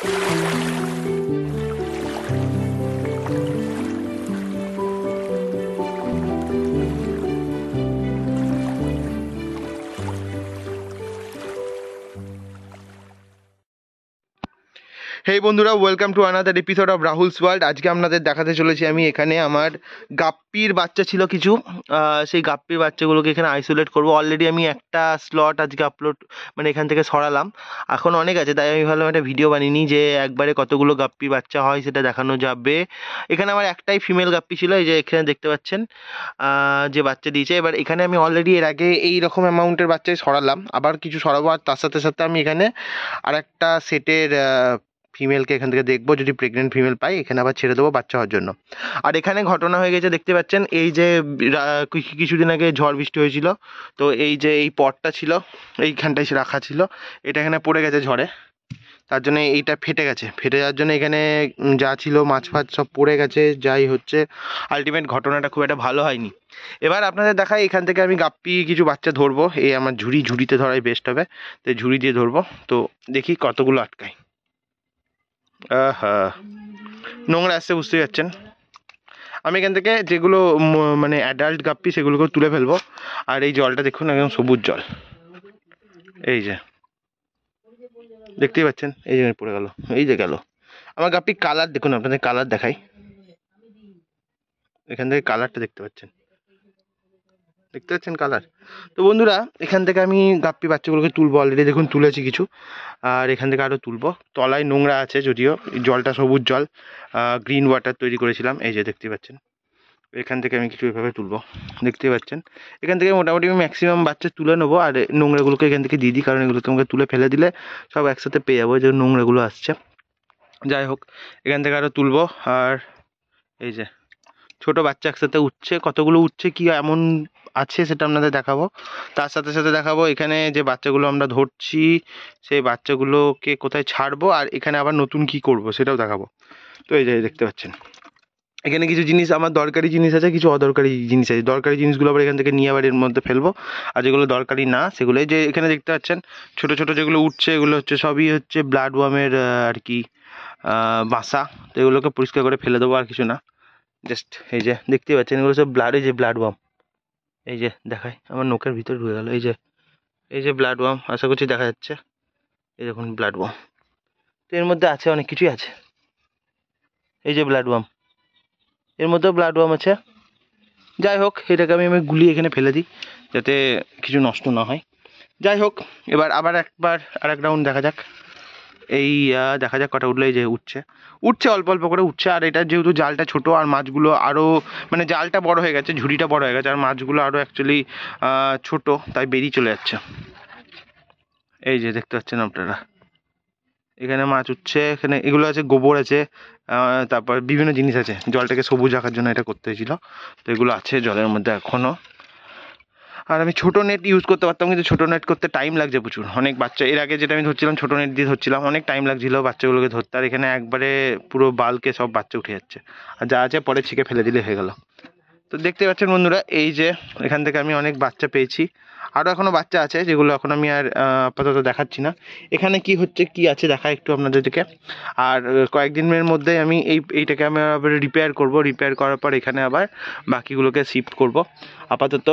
হেই বন্ধুরা, welcome to another episode of Rahul's world. আজকে আপনাদের দেখাতে চলেছি আমি এখানে আমার গাপ্পির বাচ্চা ছিল কিছু, সেই গাপ্পির বাচ্চাগুলোকে এখানে আইসোলেট করব। অলরেডি আমি একটা স্লট আজকে আপলোড মানে এখান থেকে সরালাম, এখন অনেক আছে, তাই আমি ভাবলাম একটা ভিডিও বানিয়ে যে একবারে কতগুলো গাপ্পির বাচ্চা হয় সেটা দেখানো যাবে। এখানে আমার একটাই ফিমেল গাপ্পি ছিল, এই যে এখানে দেখতে পাচ্ছেন যে বাচ্চা দিয়েছে। এবার এখানে আমি অলরেডি এর আগে এই রকম অ্যামাউন্টের বাচ্চাই সরালাম, আবার কিছু সরাবো, আর তার সাথে সাথে আমি এখানে আর একটা সেটের ফিমেলকে এখান থেকে দেখবো, যদি প্রেগনেন্ট ফিমেল পাই এখানে আবার ছেড়ে দেবো বাচ্চা হওয়ার জন্য। আর এখানে ঘটনা হয়ে গেছে, দেখতে পাচ্ছেন এই যে কিছুদিন আগে ঝড় বৃষ্টি হয়েছিল, তো এই যে এই পটটা ছিল এইখানটায় রাখা ছিল, এটা এখানে পড়ে গেছে ঝড়ে, তার জন্য এইটা ফেটে গেছে। ফেটে যাওয়ার জন্য এখানে যা ছিল মাছ ফাছ সব পড়ে গেছে, যাই হচ্ছে আলটিমেট ঘটনাটা খুব একটা ভালো হয়নি। এবার আপনাদের দেখাই এখান থেকে আমি গাপ্পি কিছু বাচ্চা ধরবো, এই আমার ঝুড়িতে ধরাই বেস্ট হবে, তো ঝুড়ি দিয়ে ধরবো, তো দেখি কতগুলো আটকাই। নোংরা আসছে, বুঝতে পারছেন। আমি এখান থেকে যেগুলো মানে অ্যাডাল্ট গাপ্পি সেগুলোকে তুলে ফেলবো। আর এই জলটা দেখুন, একদম সবুজ জল, এই যে দেখতেই পাচ্ছেন, এই যে পড়ে গেল, এই যে গেল আমার গাপ্পি। কালার দেখুন, আপনাদের কালার দেখাই, এখান থেকে কালারটা দেখতে পাচ্ছেন কালার। তো বন্ধুরা, এখান থেকে আমি গাপ্পি বাচ্চাগুলোকে তুলবো, অলরেডি দেখুন তুলেছি কিছু, আর এখান থেকে আরও তুলবো। তলায় নোংরা আছে, যদিও জলটা সবুজ জল, গ্রিন ওয়াটার তৈরি করেছিলাম, এই যে দেখতে পাচ্ছেন। এখান থেকে আমি কিছু এভাবে তুলবো, দেখতে পাচ্ছেন। এখান থেকে মোটামুটি আমি ম্যাক্সিমাম বাচ্চা তুলে নেবো, আর নোংরাগুলোকে এখান থেকে দিয়ে দিই, কারণ এগুলোকে আমাকে তুলে ফেলে দিলে সব একসাথে পেয়ে যাবো, যে নোংরাগুলো আসছে। যাই হোক, এখান থেকে আরও তুলবো। আর এই যে ছোট বাচ্চা একসাথে উঠছে, কতগুলো উঠছে কি এমন আছে সেটা আপনাদের দেখাবো। তার সাথে সাথে দেখাবো এখানে যে বাচ্চাগুলো আমরা ধরছি সেই বাচ্চাগুলোকে কোথায় ছাড়বো, আর এখানে আবার নতুন কি করব সেটাও দেখাবো। তো এই যে দেখতে পাচ্ছেন, এখানে কিছু জিনিস আমার দরকারি জিনিস আছে, কিছু অদরকারি জিনিস আছে। দরকারি জিনিসগুলো আবার এখান থেকে নিয়ে আবার এর মধ্যে ফেলবো, আর যেগুলো দরকারি না সেগুলো যে এখানে দেখতে পাচ্ছেন ছোট ছোট যেগুলো উঠছে, এগুলো হচ্ছে সবই হচ্ছে ব্লাড ওয়ার্মের আর কি বাসা। তো এগুলোকে পরিষ্কার করে ফেলে দেবো, আর কিছু না। জাস্ট এই যে দেখতেই পাচ্ছেন, এগুলো সব ব্লাড, এই যে ব্লাড ওয়ার্ম, এই যে দেখাই আমার নোকের ভিতরে ঢুকে গেল, এই যে ব্লাড ওয়ার্ম, আশা করছি দেখা যাচ্ছে, এই দেখুন ব্লাড ওয়ার্ম। তো এর মধ্যে আছে অনেক কিছুই আছে, এই যে ব্লাড ওয়ার্ম, এর মধ্যেও ব্লাড ওয়ার্ম আছে। যাই হোক, এটাকে আমি গুলিয়ে এখানে ফেলে দিই যাতে কিছু নষ্ট না হয়। যাই হোক, এবার আবার একবার আর এক রাউন্ড দেখা যাক। এই দেখা যাক কটা উঠলো, এই যে উঠছে অল্প অল্প করে উঠছে। আর এটা যেহেতু জালটা ছোট, আর মাছগুলো আরও মানে জালটা বড় হয়ে গেছে, ঝুড়িটা বড় হয়ে গেছে, আর মাছগুলো আরও অ্যাকচুয়ালি ছোট, তাই বেরিয়ে চলে যাচ্ছে। এই যে দেখতে পাচ্ছেন আপনারা, এখানে মাছ উঠছে, এখানে এগুলো আছে, গোবর আছে, তারপর বিভিন্ন জিনিস আছে, জলটাকে সবুজ রাখার জন্য এটা করতে হয়েছিল। তো এগুলো আছে জলের মধ্যে এখনও। আর আমি ছোটো নেট ইউজ করতে পারতাম, কিন্তু ছোটো নেট করতে টাইম লাগছে প্রচুর, অনেক বাচ্চা। এর আগে যেটা আমি ধরছিলাম ছোটো নেট দিয়ে ধরছিলাম, অনেক টাইম লাগছিলো বাচ্চাগুলোকে ধরতে, আর এখানে একবারে পুরো বালকে সব বাচ্চা উঠে যাচ্ছে, আর যা আছে পরে ছিকে ফেলে দিলে হয়ে গেল। তো দেখতে পাচ্ছেন বন্ধুরা, এই যে এখান থেকে আমি অনেক বাচ্চা পেয়েছি, আরও এখনও বাচ্চা আছে যেগুলো এখন আমি আর আপাতত দেখাচ্ছি না। এখানে কি হচ্ছে কি আছে দেখা একটু আপনাদেরকে। আর কয়েকদিনের মধ্যে আমি এইটাকে আমি আবার রিপেয়ার করব, রিপেয়ার করার পর এখানে আবার বাকিগুলোকে শিফট করব। আপাতত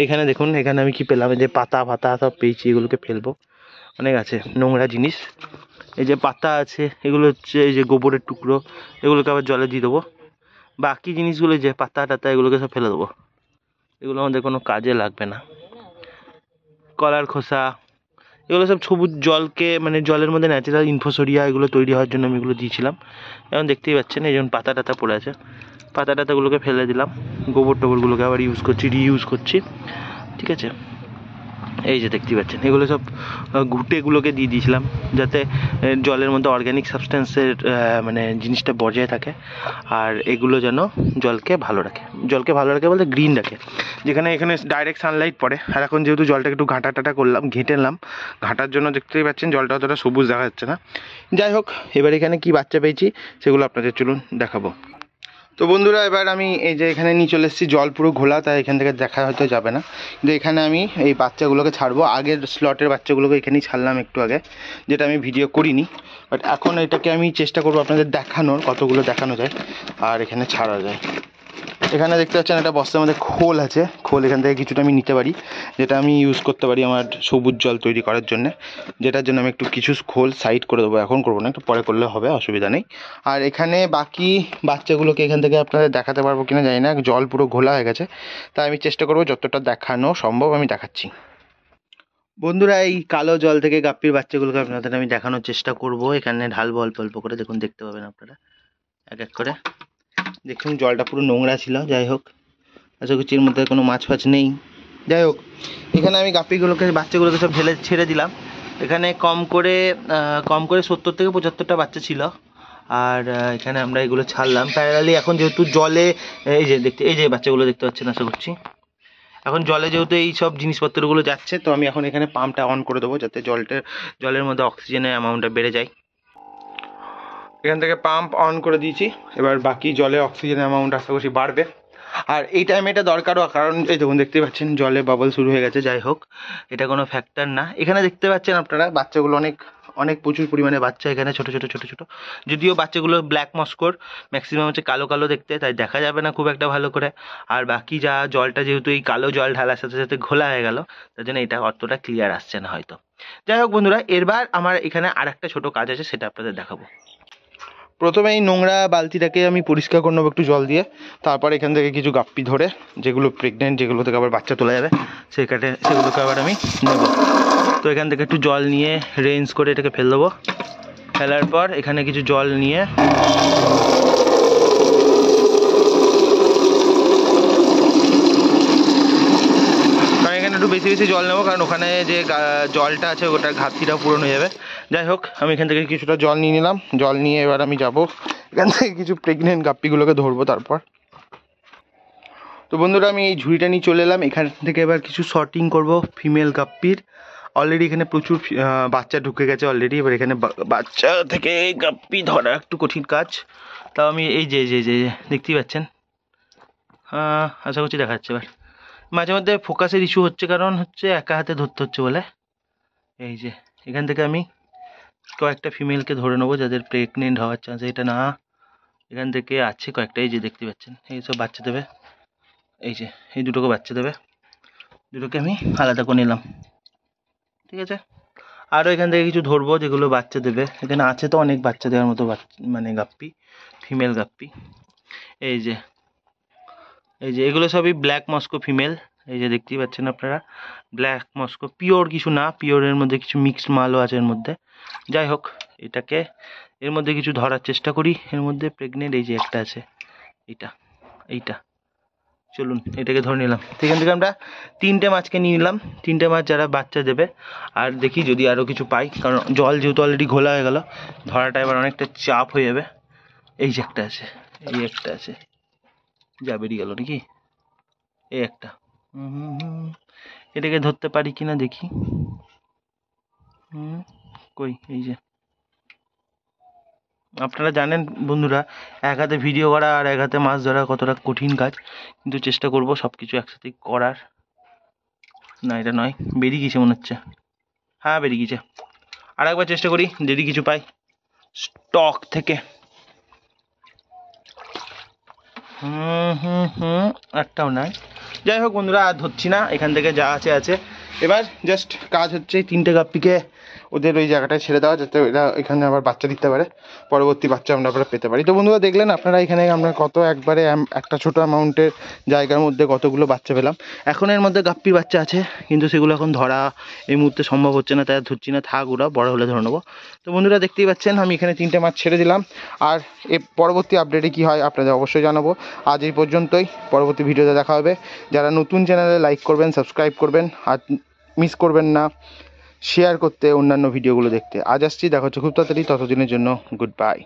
এখানে দেখুন, এখানে আমি কি পেলাম, এই যে পাতা ফাতা সব পেয়েছি, এগুলোকে ফেলবো, অনেক আছে নোংরা জিনিস। এই যে পাতা আছে, এগুলো হচ্ছে এই যে গোবরের টুকরো, এগুলোকে আবার জলে দিয়ে দেবো। বাকি জিনিসগুলো যে পাতা টাতা এগুলোকে সব ফেলে দেবো, এগুলো আমাদের কোনো কাজে লাগবে না। কলার খোসা, এগুলো সব সবুজ জলকে মানে জলের মধ্যে ন্যাচারাল ইনফোসোরিয়া এগুলো তৈরি হওয়ার জন্য আমি এগুলো দিয়েছিলাম। এখন দেখতেই পাচ্ছেন এই যেমন পাতা টাতা পড়ে আছে, পাতা টাতাগুলোকে ফেলে দিলাম, গোবর টোবরগুলোকে আবার ইউজ করছি, রিইউজ করছি, ঠিক আছে। এই যে দেখতেই পাচ্ছেন এগুলো সব ঘুঁটেগুলোকে দিয়ে দিয়েছিলাম, যাতে জলের মধ্যে অর্গ্যানিক সাবস্টেন্সের মানে জিনিসটা বজায় থাকে, আর এগুলো যেন জলকে ভালো রাখে বলতে গ্রিন রাখে, যেখানে এখানে ডাইরেক্ট সানলাইট পড়ে। আর এখন যেহেতু জলটাকে একটু ঘাঁটা টাটা করলাম, ঘেঁটে নিলাম, ঘাঁটার জন্য দেখতেই পাচ্ছেন জলটা অতটা সবুজ দেখা যাচ্ছে না। যাই হোক, এবার এখানে কি বাচ্চা পেয়েছি সেগুলো আপনাদের চলুন দেখাবো। তো বন্ধুরা এবার আমি এই যে এখানে নিয়ে চলে এসেছি, জল পুরো ঘোলা, তাই এখান থেকে দেখা হয়তো যাবে না, কিন্তু এখানে আমি এই বাচ্চাগুলোকে ছাড়বো। আগের স্লটের বাচ্চাগুলোকে এখানেই ছাড়লাম একটু আগে, যেটা আমি ভিডিও করিনি, বাট এখন এটাকে আমি চেষ্টা করবো আপনাদের দেখানোর, কতগুলো দেখানো যায় আর এখানে ছাড়া যায়। এখানে দেখতে পাচ্ছেন একটা বস্তার মধ্যে খোল আছে, খোল এখান থেকে কিছুটা আমি নিতে পারি, যেটা আমি ইউজ করতে পারি আমার সবুজ জল তৈরি করার জন্য, যেটার জন্য আমি একটু কিছু খোল সাইড করে দেবো, এখন করবো না, একটু পরে করলে হবে, অসুবিধা নেই। আর এখানে বাকি বাচ্চাগুলোকে এখান থেকে আপনাদের দেখাতে পারবো কিনা জানি না, জল পুরো ঘোলা হয়ে গেছে, তাই আমি চেষ্টা করবো যতটা দেখানো সম্ভব আমি দেখাচ্ছি। বন্ধুরা এই কালো জল থেকে গাপ্পির বাচ্চাগুলোকে আপনাদের আমি দেখানোর চেষ্টা করব। এখানে ঢালবো অল্প অল্প করে, দেখুন দেখতে পাবেন আপনারা এক এক করে। দেখুন জলটা পুরো নোংরা ছিল, যাই হোক আশা করছি এর মধ্যে কোনো মাছ ফাছ নেই। যাই হোক এখানে আমি গাপ্পিগুলোকে বাচ্চাগুলোকে সব ঢেলে ছেড়ে দিলাম। এখানে কম করে 70 থেকে 75টা বাচ্চা ছিল, আর এখানে আমরা এগুলো ছাড়লাম প্যারালি। এখন যেহেতু জলে এই যে বাচ্চাগুলো দেখতে পাচ্ছেন, আশা করছি এখন জলে যেহেতু এই সব জিনিসপত্রগুলো যাচ্ছে, তো আমি এখন এখানে পাম্পটা অন করে দেবো, যাতে জলের মধ্যে অক্সিজেনের অ্যামাউন্টটা বেড়ে যায়। এখান থেকে পাম্প অন করে দিয়েছি, এবার বাকি জলে অক্সিজেনের অ্যামাউন্ট আশা করছি বাড়বে। আর এই টাইমে এটা দরকারও, কারণ এই দেখুন দেখতেই পাচ্ছেন জলে বাবল শুরু হয়ে গেছে। যাই হোক এটা কোনো ফ্যাক্টর না। এখানে দেখতে পাচ্ছেন আপনারা বাচ্চাগুলো অনেক প্রচুর পরিমাণে বাচ্চা এখানে, ছোট ছোট। যদিও বাচ্চাগুলো ব্ল্যাক মস্কোর, ম্যাক্সিমাম হচ্ছে কালো কালো দেখতে, তাই দেখা যাবে না খুব একটা ভালো করে। আর বাকি যা জলটা যেহেতু এই কালো জল ঢালার সাথে সাথে ঘোলা হয়ে গেল, তার জন্য এটা অতটা ক্লিয়ার আসছে না হয়তো। যাই হোক বন্ধুরা, এবার আমার এখানে আর একটা ছোটো কাজ আছে, সেটা আপনাদের দেখাবো। প্রথমে এই নোংরা বালতিটাকে আমি পরিষ্কার করে নেবো একটু জল দিয়ে, তারপর এখান থেকে কিছু গাপ্পি ধরে, যেগুলো প্রেগনেন্ট, যেগুলো থেকে আবার বাচ্চা তোলা যাবে, সেগুলোকে আবার আমি নেব। তো এখান থেকে একটু জল নিয়ে রেঞ্জ করে এটাকে ফেল দেবো। ফেলার পর এখানে কিছু জল নিয়ে একটু বেশি জল নেবো, কারণ ওখানে যে জলটা আছে ওটার ঘাটতিটাও পূরণ হয়ে যাবে। যাই হোক আমি এখান থেকে কিছুটা জল নিয়ে নিলাম, জল নিয়ে এবার আমি যাব এখান থেকে কিছু প্রেগনেন্ট গাপ্পিগুলোকে ধরবো তারপর। তো বন্ধুরা আমি এই ঝুড়িটা নিয়ে চলে এলাম, এখান থেকে এবার কিছু শর্টিং করব ফিমেল গাপ্পির। অলরেডি এখানে প্রচুর বাচ্চা ঢুকে গেছে অলরেডি, এবার এখানে বাচ্চা থেকে গাপ্পি ধরা একটু কঠিন কাজ। তাও আমি এই যে দেখতেই পাচ্ছেন, আশা করছি দেখা যাচ্ছে। এবার মাঝে মধ্যে ফোকাসের ইস্যু হচ্ছে, কারণ হচ্ছে একা হাতে ধরতে হচ্ছে বলে। এই যে এখান থেকে আমি কয়েকটা ফিমেলকে ধরে নেবো যাদের প্রেগনেন্ট হওয়ার চান্স। এটা না, এখান থেকে আছে কয়েকটা, এই যে দেখতে পাচ্ছেন এই সব বাচ্চা দেবে। এই যে এই দুটোকে বাচ্চা দেবে, দুটোকে আমি আলাদা করে নিলাম, ঠিক আছে। আরও এখান থেকে কিছু ধরবো যেগুলো বাচ্চা দেবে। এখানে আছে তো অনেক বাচ্চা দেওয়ার মতো মানে গাপ্পি, ফিমেল গাপ্পি। এই যে এগুলো সবই ব্ল্যাক মস্কো ফিমেল, এই যে দেখতেই পাচ্ছেন আপনারা ব্ল্যাক মস্কো। পিওর কিছু না, পিওরের মধ্যে কিছু মিক্সড মালও আছে এর মধ্যে। যাই হোক এটাকে এর মধ্যে কিছু ধরার চেষ্টা করি। এর মধ্যে প্রেগনেন্ট এই যে একটা আছে, এইটা চলুন এটাকে ধরে নিলাম। সেখান থেকে আমরা 3টে মাছকে নিয়ে নিলাম, 3টে মাছ যারা বাচ্চা দেবে। আর দেখি যদি আরও কিছু পাই, কারণ জল যেহেতু অলরেডি ঘোলা হয়ে গেল, ধরাটা এবার অনেকটা চাপ হয়ে যাবে। এই যে একটা আছে, এই একটা আছে, যা বেরিয়ে গেল নাকি, এই একটা। এটাকে ধরতে পারি কিনা দেখি। কই, এই যে আপনারা জানেন বন্ধুরা, এক হাতে ভিডিও করা আর এক হাতে মাছ ধরা কতটা কঠিন কাজ, কিন্তু চেষ্টা করব সব কিছু একসাথে করার। না এটা নয়, বেরিয়ে গেছে মনে হচ্ছে, হ্যাঁ বেরিয়ে গেছে। আর একবার চেষ্টা করি যদি কিছু পাই স্টক থেকে। একটাও নাই। যাই হোক বন্ধুরা আর ধরছি না, এখান থেকে যা আছে। এবার জাস্ট কাজ হচ্ছে 3টে গাপ্পিকে ওদের ওই জায়গাটায় ছেড়ে দেওয়া, যাতে ওরা এখানে আবার বাচ্চা দিতে পারে, পরবর্তী বাচ্চা আমরা পেতে পারি। তো বন্ধুরা দেখলেন আপনারা এখানে আমরা কত একবারে একটা ছোটো অ্যামাউন্টের জায়গার মধ্যে কতগুলো বাচ্চা পেলাম। এখন এর মধ্যে গাপ্পি বাচ্চা আছে, কিন্তু সেগুলো এখন ধরা এই মুহূর্তে সম্ভব হচ্ছে না, তাই ধরছি না, থাক ওরা বড় হলে ধরে নেবো। তো বন্ধুরা দেখতেই পাচ্ছেন আমি এখানে 3টে মাছ ছেড়ে দিলাম, আর পরবর্তী আপডেটে কী হয় আপনাদের অবশ্যই জানাবো। আজ এই পর্যন্তই, পরবর্তী ভিডিওতে দেখা হবে। যারা নতুন চ্যানেলে লাইক করবেন, সাবস্ক্রাইব করবেন, আর মিস করবেন না শেয়ার করতে অন্যান্য ভিডিওগুলো দেখতে। আজ আসছি, দেখা হচ্ছে খুব তাড়াতাড়ি, ততদিনের জন্য গুড বাই।